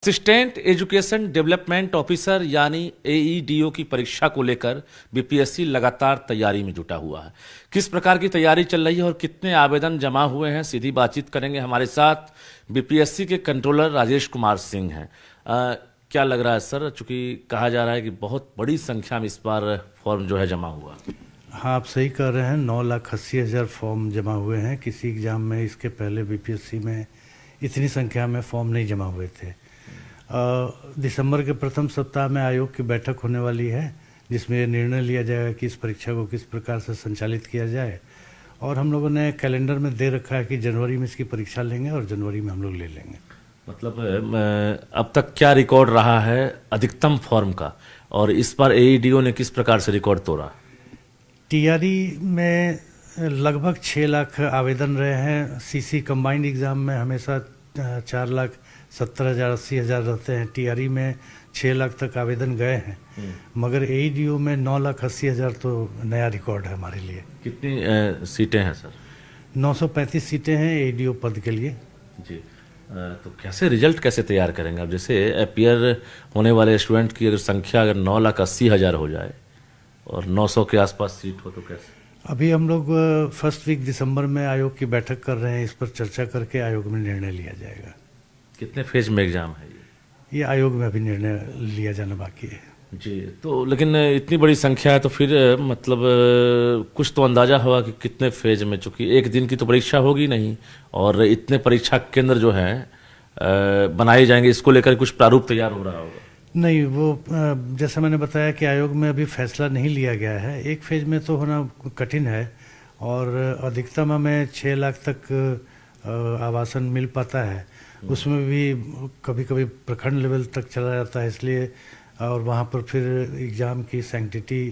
Assistant education development officer यानी एईडीओ की परीक्षा को लेकर बीपीएससी लगातार तैयारी में जुटा हुआ है। किस प्रकार की तैयारी चल रही है और कितने आवेदन जमा हुए हैं, सीधी बातचीत करेंगे। हमारे साथ बीपीएससी के कंट्रोलर राजेश कुमार सिंह हैं। क्या लग रहा है सर, चूंकि कहा जा रहा है कि बहुत बड़ी संख्या में इस बार फॉर्म जो है जमा हुआ। हाँ, आप सही कह रहे हैं। 9,80,000 फॉर्म जमा हुए हैं। किसी एग्ज़ाम में इसके पहले बीपीएससी में इतनी संख्या में फॉर्म नहीं जमा हुए थे। दिसंबर के प्रथम सप्ताह में आयोग की बैठक होने वाली है, जिसमें यह निर्णय लिया जाएगा कि इस परीक्षा को किस प्रकार से संचालित किया जाए। और हम लोगों ने कैलेंडर में दे रखा है कि जनवरी में इसकी परीक्षा लेंगे और जनवरी में हम लोग ले लेंगे। मतलब अब तक क्या रिकॉर्ड रहा है अधिकतम फॉर्म का, और इस बार एईडीओ ने किस प्रकार से रिकॉर्ड तोड़ा? टीआरई में लगभग 6 लाख आवेदन रहे हैं। सीसी कंबाइंड एग्ज़ाम में हमेशा 4,70,000 80,000 रहते हैं। टीआरई में 6 लाख तक आवेदन गए हैं, मगर एईडीओ में 9,80,000 तो नया रिकॉर्ड है हमारे लिए। कितनी सीटें हैं सर? 935 सीटें हैं एईडीओ पद के लिए। जी, तो कैसे रिजल्ट कैसे तैयार करेंगे? अब जैसे अपियर होने वाले स्टूडेंट की अगर संख्या अगर 9,80,000 हो जाए और 900 के आसपास सीट हो तो कैसे? अभी हम लोग फर्स्ट वीक दिसंबर में आयोग की बैठक कर रहे हैं। इस पर चर्चा करके आयोग में निर्णय लिया जाएगा। कितने फेज में एग्जाम है ये आयोग में अभी निर्णय लिया जाना बाकी है। जी, तो लेकिन इतनी बड़ी संख्या है तो फिर मतलब कुछ तो अंदाजा होगा कि कितने फेज में, चूंकि एक दिन की तो परीक्षा होगी नहीं और इतने परीक्षा केंद्र जो हैं बनाए जाएंगे, इसको लेकर कुछ प्रारूप तैयार हो रहा होगा? नहीं, वो जैसा मैंने बताया कि आयोग में अभी फैसला नहीं लिया गया है। एक फेज में तो होना कठिन है और अधिकतम हमें 6 लाख तक आवासन मिल पाता है। उसमें भी कभी कभी प्रखंड लेवल तक चला जाता है, इसलिए और वहाँ पर फिर एग्ज़ाम की सैंक्टिटी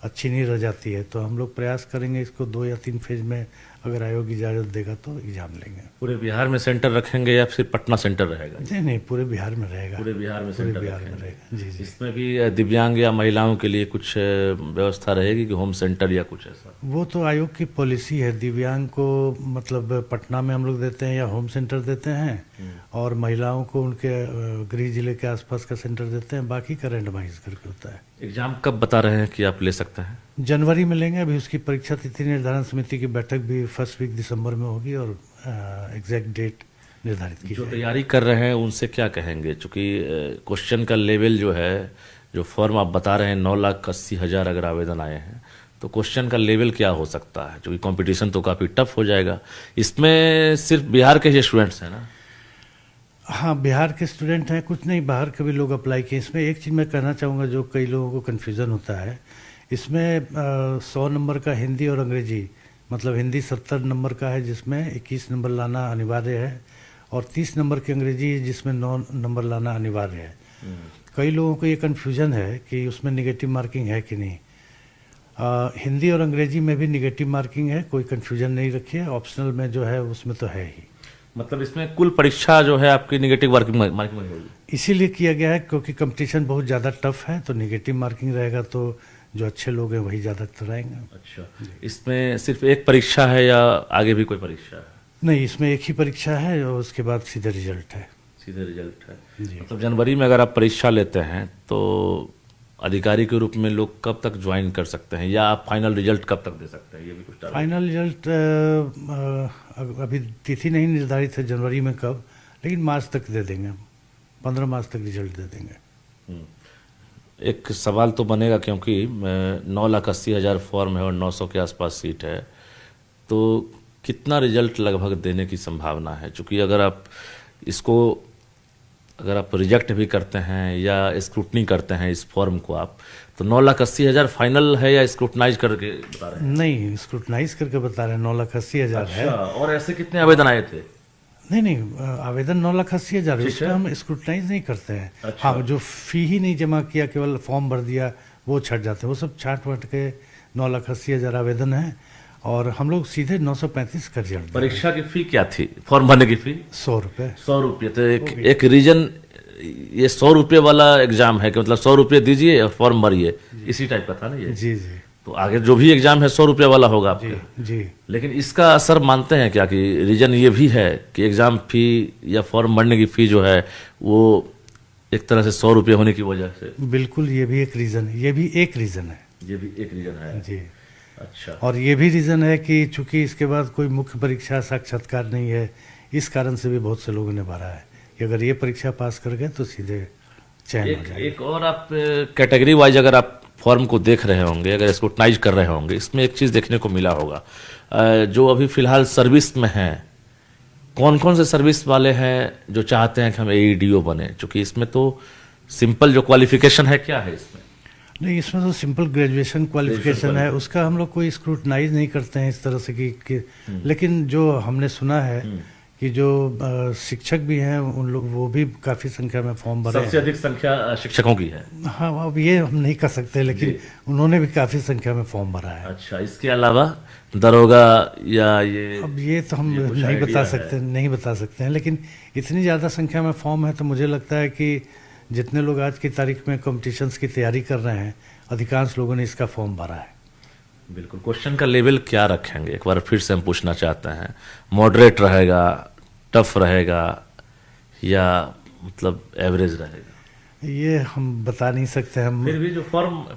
अच्छी नहीं रह जाती है। तो हम लोग प्रयास करेंगे इसको 2 या 3 फेज में, अगर आयोग इजाज़त देगा तो एग्ज़ाम लेंगे। पूरे बिहार में सेंटर रखेंगे या फिर पटना सेंटर रहेगा? नहीं, पूरे बिहार में रहेगा। पूरे बिहार में सेंटर रहेगा। जी। इसमें भी दिव्यांग या महिलाओं के लिए कुछ व्यवस्था रहेगी कि होम सेंटर या कुछ ऐसा? वो तो आयोग की पॉलिसी है। दिव्यांग को मतलब पटना में हम लोग देते हैं या होम सेंटर देते हैं, और महिलाओं को उनके गृह जिले के आसपास का सेंटर देते हैं। बाकी का रैंडमाइज करके होता है। एग्जाम कब बता रहे हैं कि आप ले सकते हैं? जनवरी में लेंगे। अभी उसकी परीक्षा तिथि निर्धारण समिति की बैठक भी फर्स्ट वीक दिसंबर में होगी और एग्जैक्ट डेट निर्धारित की जो जाएगी। तैयारी कर रहे हैं उनसे क्या कहेंगे, चूंकि क्वेश्चन का लेवल जो है, जो फॉर्म आप बता रहे हैं 9,80,000 अगर आवेदन आए हैं, तो क्वेश्चन का लेवल क्या हो सकता है? क्योंकि कंपटीशन तो काफ़ी टफ हो जाएगा। इसमें सिर्फ बिहार के ही स्टूडेंट्स हैं ना? हाँ, बिहार के स्टूडेंट हैं, कुछ नहीं बाहर के भी लोग अप्लाई किए। इसमें एक चीज़ मैं कहना चाहूँगा जो कई लोगों को कन्फ्यूज़न होता है। इसमें 100 नंबर का हिंदी और अंग्रेजी, मतलब हिंदी 70 नंबर का है जिसमें 21 नंबर लाना अनिवार्य है, और 30 नंबर की अंग्रेजी जिसमें 9 नंबर लाना अनिवार्य है। कई लोगों को ये कन्फ्यूज़न है कि उसमें निगेटिव मार्किंग है कि नहीं। हिंदी और अंग्रेजी में भी निगेटिव मार्किंग है, कोई कन्फ्यूज़न नहीं रखिए। ऑप्शनल में जो है उसमें तो है ही। मतलब इसमें कुल परीक्षा जो है आपकी निगेटिव मार्किंग होगी? इसीलिए किया गया है क्योंकि कंपटीशन बहुत ज़्यादा टफ है, तो निगेटिव मार्किंग रहेगा तो जो अच्छे लोग हैं वही ज़्यादातर आएंगे। अच्छा, इसमें सिर्फ एक परीक्षा है या आगे भी कोई परीक्षा है? नहीं, इसमें एक ही परीक्षा है और उसके बाद सीधे रिजल्ट है। सीधे रिजल्ट है जी। मतलब जनवरी में अगर आप परीक्षा लेते हैं तो अधिकारी के रूप में लोग कब तक ज्वाइन कर सकते हैं, या आप फाइनल रिजल्ट कब तक दे सकते हैं? ये भी कुछ फाइनल रिजल्ट अभी तिथि नहीं निर्धारित है जनवरी में कब, लेकिन मार्च तक दे देंगे। 15 मार्च तक रिजल्ट दे देंगे। एक सवाल तो बनेगा, क्योंकि 9,80,000 फॉर्म है और 900 के आसपास सीट है, तो कितना रिजल्ट लगभग देने की संभावना है? चूँकि अगर आप रिजेक्ट भी करते हैं या स्क्रूटनी करते हैं इस फॉर्म को आप, तो 9,80,000 फाइनल है या स्क्रूटनाइज करके बता रहे हैं? नहीं, स्क्रूटनाइज करके बता रहे हैं। 9,80,000 है। और ऐसे कितने आवेदन आए थे? नहीं, आवेदन 9,80,000 उसमें हम स्क्रूटनाइज नहीं करते हैं। अच्छा। हाँ, जो फी ही नहीं जमा किया, केवल फॉर्म भर दिया, वो छट जाते हैं। वो सब छाट वट के 9,80,000 आवेदन है और हम लोग सीधे 935 का रिजल्ट। परीक्षा की फी क्या थी? फॉर्म भरने की फी 100 रुपये। 100 रुपये। तो एक रीजन ये 100 रुपये वाला एग्जाम है कि मतलब 100 रुपये दीजिए और फॉर्म भरिए, इसी टाइप का था ना ये? जी। तो आगे जो भी एग्जाम है 100 रुपये वाला होगा आपका? जी। लेकिन इसका असर मानते हैं क्या कि रीजन ये भी है कि एग्जाम फी या फॉर्म भरने की फी जो है वो एक तरह से 100 रुपये होने की वजह से। बिल्कुल, ये भी एक रीज़न है, ये भी एक रीज़न है। ये भी एक रीजन है जी। अच्छा। और ये भी रीज़न है कि चूंकि इसके बाद कोई मुख्य परीक्षा साक्षात्कार नहीं है, इस कारण से भी बहुत से लोगों ने भरा है कि अगर ये परीक्षा पास कर गए तो सीधे चयन हो जाएगा। एक और आप कैटेगरी वाइज अगर आप फॉर्म को देख रहे होंगे, अगर स्क्रूटनाइज कर रहे होंगे, इसमें एक चीज़ देखने को मिला होगा, जो अभी फिलहाल सर्विस में हैं, कौन कौन से सर्विस वाले हैं जो चाहते हैं कि हम एईडीओ बने? क्योंकि इसमें तो सिंपल जो क्वालिफिकेशन है, क्या है इसमें? नहीं, इसमें तो सिंपल ग्रेजुएशन क्वालिफिकेशन है, उसका हम लोग कोई स्क्रूटनाइज नहीं करते हैं इस तरह से कि लेकिन जो हमने सुना है कि जो शिक्षक भी हैं उन लोग, वो भी काफ़ी संख्या में फॉर्म भरे हैं। सबसे अधिक संख्या शिक्षकों की है। हाँ, अब ये हम नहीं कर सकते, लेकिन उन्होंने भी काफ़ी संख्या में फॉर्म भरा है। अच्छा, इसके अलावा दरोगा या ये, अब ये तो हम नहीं बता सकते हैं, लेकिन इतनी ज़्यादा संख्या में फॉर्म है तो मुझे लगता है कि जितने लोग आज की तारीख में कॉम्पिटिशन्स की तैयारी कर रहे हैं, अधिकांश लोगों ने इसका फॉर्म भरा है। बिल्कुल। क्वेश्चन का लेवल क्या रखेंगे, एक बार फिर से हम पूछना चाहते हैं? मॉडरेट रहेगा, टफ रहेगा, या मतलब एवरेज रहेगा? ये हम बता नहीं सकते। हम फिर भी जो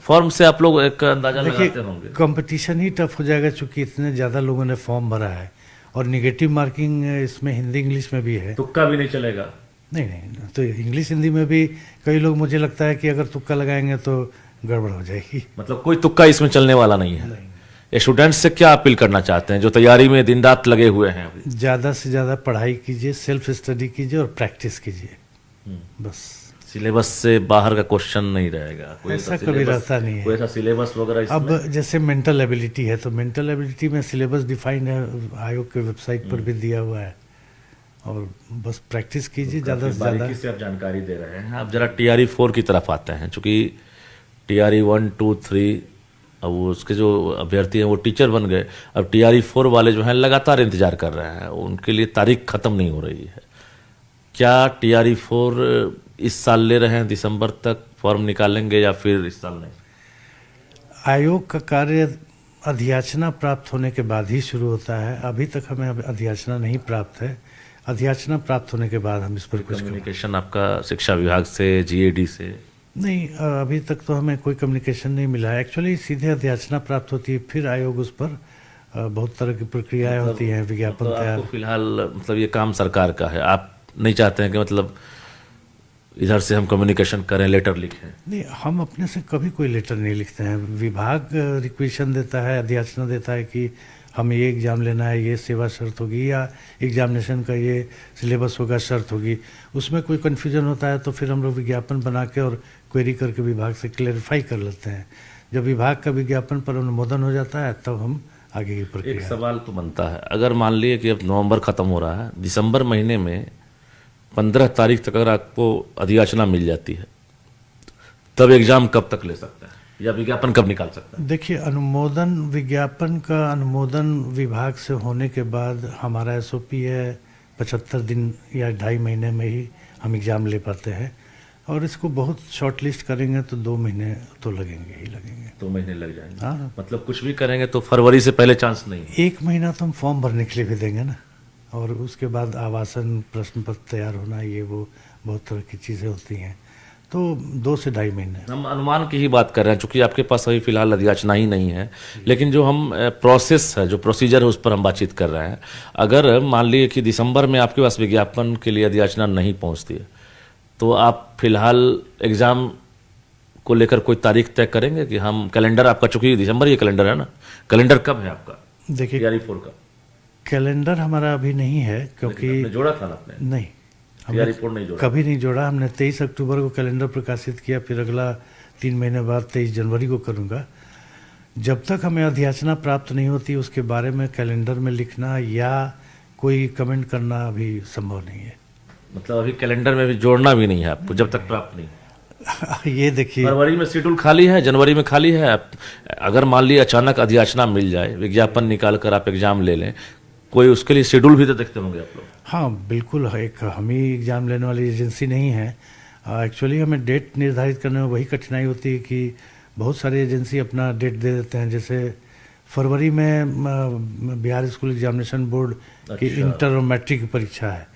फॉर्म से आप लोग एक अंदाजा लगाते होंगे। कंपटीशन ही टफ हो जाएगा, चूंकि इतने ज़्यादा लोगों ने फॉर्म भरा है और निगेटिव मार्किंग इसमें हिंदी इंग्लिश में भी है। तुक्का भी नहीं चलेगा? नहीं, तो इंग्लिश हिंदी में भी कई लोग, मुझे लगता है कि अगर तुक्का लगाएंगे तो गड़बड़ हो जाएगी। मतलब कोई तुक्का इसमें चलने वाला नहीं है। स्टूडेंट्स से क्या अपील करना चाहते हैं जो तैयारी में दिन रात लगे हुए हैं? ज़्यादा से ज़्यादा पढ़ाई कीजिए, सेल्फ स्टडी कीजिए और प्रैक्टिस कीजिए, बस। सिलेबस से बाहर का क्वेश्चन नहीं रहेगा? कोई ऐसा कभी रहता नहीं है। कोई ऐसा सिलेबस वगैरह इसमें? अब जैसे मेंटल एबिलिटी है, तो मेंटल एबिलिटी में सिलेबस डिफाइंड है, आयोग के वेबसाइट पर भी दिया हुआ है, और बस प्रैक्टिस कीजिए ज़्यादा से ज़्यादा। बारीकी से आप जानकारी दे रहे हैं। अब जरा TRE 4 की तरफ आते हैं, चूँकि TRE 1, 2, 3, अब उसके जो अभ्यर्थी हैं वो टीचर बन गए। अब TRE 4 वाले जो हैं लगातार इंतजार कर रहे हैं, उनके लिए तारीख ख़त्म नहीं हो रही है। क्या TRE 4 इस साल ले रहे हैं, दिसंबर तक फॉर्म निकालेंगे, या फिर इस साल नहीं? आयोग का कार्य अधियाचना प्राप्त होने के बाद ही शुरू होता है। अभी तक हमें अधियाचना नहीं प्राप्त है। अधियाचना प्राप्त होने के बाद हम इस पर कुछ कम्युनिकेशन आपका शिक्षा विभाग से, GAD से? नहीं, अभी तक तो हमें कोई कम्युनिकेशन नहीं मिला है। एक्चुअली सीधे अधियाचना प्राप्त होती है, फिर आयोग उस पर बहुत तरह की प्रक्रियाएं होती हैं, विज्ञापन तैयार। आपको फिलहाल मतलब ये काम सरकार का है, आप नहीं चाहते हैं कि मतलब इधर से हम कम्युनिकेशन करें, लेटर लिखें? नहीं, हम अपने से कभी कोई लेटर नहीं लिखते हैं। विभाग रिक्वेशन देता है, अधियाचना देता है कि हमें ये एग्ज़ाम लेना है, ये सेवा शर्त होगी, या एग्जामिनेशन का ये सिलेबस होगा, शर्त होगी। उसमें कोई कन्फ्यूजन होता है तो फिर हम लोग विज्ञापन बना के और क्वेरी करके विभाग से क्लेरिफाई कर लेते हैं। जब विभाग का विज्ञापन पर अनुमोदन हो जाता है तब हम आगे की प्रक्रिया। एक सवाल तो बनता है, अगर मान लिए कि अब नवंबर ख़त्म हो रहा है, दिसंबर महीने में 15 तारीख तक अगर आपको अधियाचना मिल जाती है, तब एग्ज़ाम कब तक ले सकते हैं, या विज्ञापन कब निकाल सकते हैं? देखिए, विज्ञापन का अनुमोदन विभाग से होने के बाद हमारा SOP है 75 दिन या 2.5 महीने में ही हम एग्ज़ाम ले पाते हैं, और इसको बहुत शॉर्ट लिस्ट करेंगे तो 2 महीने तो लगेंगे ही लगेंगे। 2 महीने लग जाएंगे? हाँ, मतलब कुछ भी करेंगे तो फरवरी से पहले चांस नहीं? 1 महीना तो हम फॉर्म भरने के लिए भी देंगे ना, और उसके बाद आवासन प्रश्न पत्र तैयार होना, ये वो बहुत तरह की चीज़ें होती हैं, तो 2 से 2.5 महीने। हम अनुमान की ही बात कर रहे हैं, चूंकि आपके पास अभी फिलहाल अधियाचना ही नहीं है, लेकिन जो हम प्रोसेस है, जो प्रोसीजर है, उस पर हम बातचीत कर रहे हैं। अगर मान लिए कि दिसंबर में आपके पास विज्ञापन के लिए अधियाचना नहीं पहुंचती है, तो आप फिलहाल एग्ज़ाम को लेकर कोई तारीख तय करेंगे कि हम कैलेंडर आपका, चूंकि दिसंबर ये कैलेंडर है ना, कैलेंडर कब है आपका? देखिए, TRE 4 का कैलेंडर हमारा अभी नहीं है, क्योंकि जोड़ा था ना आपने? नहीं, TRE रिपोर्ट नहीं जोड़ा? कभी नहीं जोड़ा। हमने 23 अक्टूबर को कैलेंडर प्रकाशित किया, फिर अगला 3 महीने बाद 23 जनवरी को करूँगा। जब तक हमें अधियाचना प्राप्त नहीं होती, उसके बारे में कैलेंडर में लिखना या कोई कमेंट करना अभी संभव नहीं है। मतलब अभी कैलेंडर में भी जोड़ना भी नहीं है आपको, जब तक प्राप्त नहीं? ये देखिए, फरवरी में शेड्यूल खाली है, जनवरी में खाली है। अगर मान ली अचानक अधियाचना मिल जाए, विज्ञापन निकाल कर आप एग्जाम ले लें, कोई उसके लिए शेड्यूल भी तो देखते होंगे आप लोग? हाँ बिल्कुल, एक हम ही एग्ज़ाम लेने वाली एजेंसी नहीं है। एक्चुअली हमें डेट निर्धारित करने में वही कठिनाई होती है कि बहुत सारी एजेंसी अपना डेट दे देते हैं। जैसे फरवरी में बिहार स्कूल एग्जामिनेशन बोर्ड की इंटर और मैट्रिक की परीक्षा है,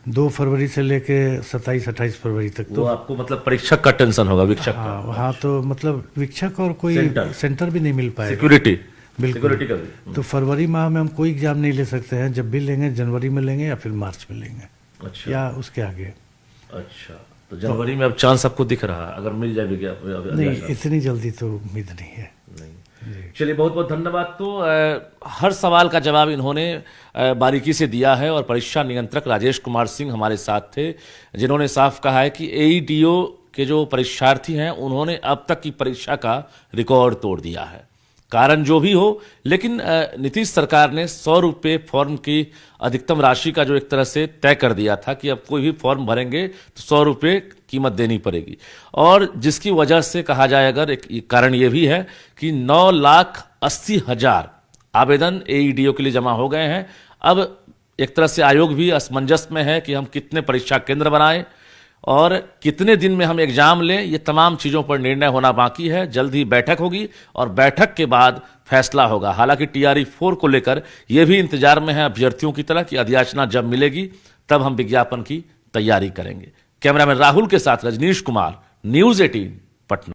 2 फरवरी से लेके 27-28 फरवरी तक। वो तो आपको मतलब परीक्षक का टेंशन होगा, विक्षक का, हाँ, तो मतलब विक्षक और कोई सेंटर भी नहीं मिल पाएगा। सिक्योरिटी, बिल्कुल। सिक्योरिटी का भी। तो फरवरी माह में हम कोई एग्जाम नहीं ले सकते हैं, जब भी लेंगे जनवरी में लेंगे या फिर मार्च में लेंगे, अच्छा, या उसके आगे। अच्छा, तो जनवरी में अब चांस आपको दिख रहा है, अगर मिल जाए नहीं, इतनी जल्दी तो उम्मीद नहीं है। नहीं। चलिए, बहुत बहुत धन्यवाद। तो हर सवाल का जवाब इन्होंने बारीकी से दिया है और परीक्षा नियंत्रक राजेश कुमार सिंह हमारे साथ थे, जिन्होंने साफ कहा है कि एईडीओ के जो परीक्षार्थी हैं उन्होंने अब तक की परीक्षा का रिकॉर्ड तोड़ दिया है। कारण जो भी हो, लेकिन नीतीश सरकार ने 100 रुपये फॉर्म की अधिकतम राशि का जो एक तरह से तय कर दिया था कि अब कोई भी फॉर्म भरेंगे तो 100 रुपये कीमत देनी पड़ेगी, और जिसकी वजह से कहा जाए, अगर एक कारण ये भी है कि 9,80,000 आवेदन एईडीओ के लिए जमा हो गए हैं। अब एक तरह से आयोग भी असमंजस में है कि हम कितने परीक्षा केंद्र बनाएं और कितने दिन में हम एग्जाम लें। ये तमाम चीज़ों पर निर्णय होना बाकी है। जल्द ही बैठक होगी और बैठक के बाद फैसला होगा। हालांकि टीआरई 4 को लेकर ये भी इंतजार में है अभ्यर्थियों की तरह कि अधियाचना जब मिलेगी तब हम विज्ञापन की तैयारी करेंगे। कैमरामैन राहुल के साथ रजनीश कुमार, न्यूज़ 18 पटना।